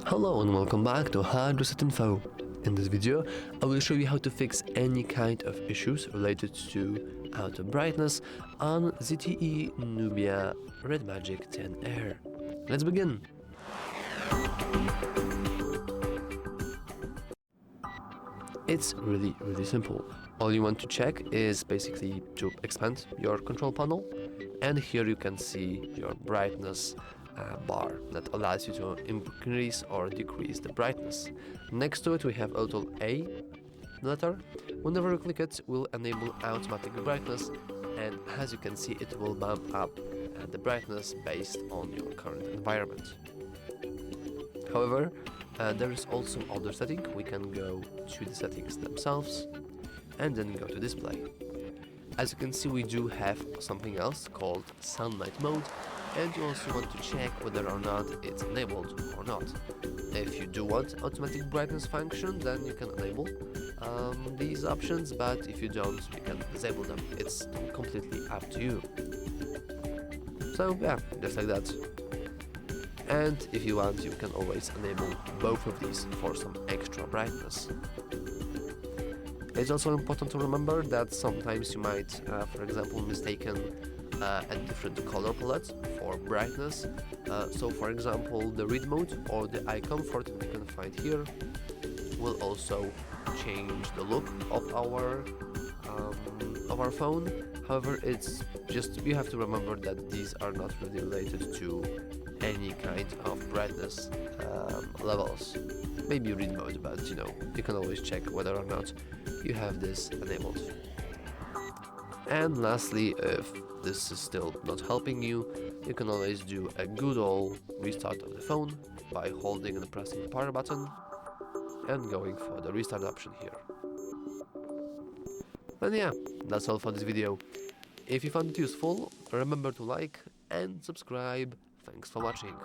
Hello and welcome back to Hard Reset Info. In this video, I will show you how to fix any kind of issues related to auto brightness on ZTE Nubia Red Magic 10 Air. Let's begin! It's really simple. All you want to check is basically to expand your control panel, and here you can see your brightness bar that allows you to increase or decrease the brightness. Next to it we have a little A letter. Whenever you click it, will enable automatic brightness, and as you can see it will bump up the brightness based on your current environment. However, there is also other setting. We can go to the settings themselves and then go to display. As you can see, we do have something else called sunlight mode, and you also want to check whether or not it's enabled or not. If you do want automatic brightness function, then you can enable these options, but if you don't, you can disable them. It's completely up to you. So yeah, just like that. And if you want, you can always enable both of these for some extra brightness. It's also important to remember that sometimes you might, for example, mistaken a different color palette for brightness. So for example, the read mode or the eye comfort that you can find here will also change the look of our phone. However, it's just, you have to remember that these are not really related to any kind of brightness levels. Maybe read mode, but you know, you can always check whether or not you have this enabled. And lastly, if this is still not helping you, you can always do a good old restart of the phone by holding and pressing the power button and going for the restart option here. And yeah, that's all for this video. If you found it useful, remember to like and subscribe. Thanks for watching.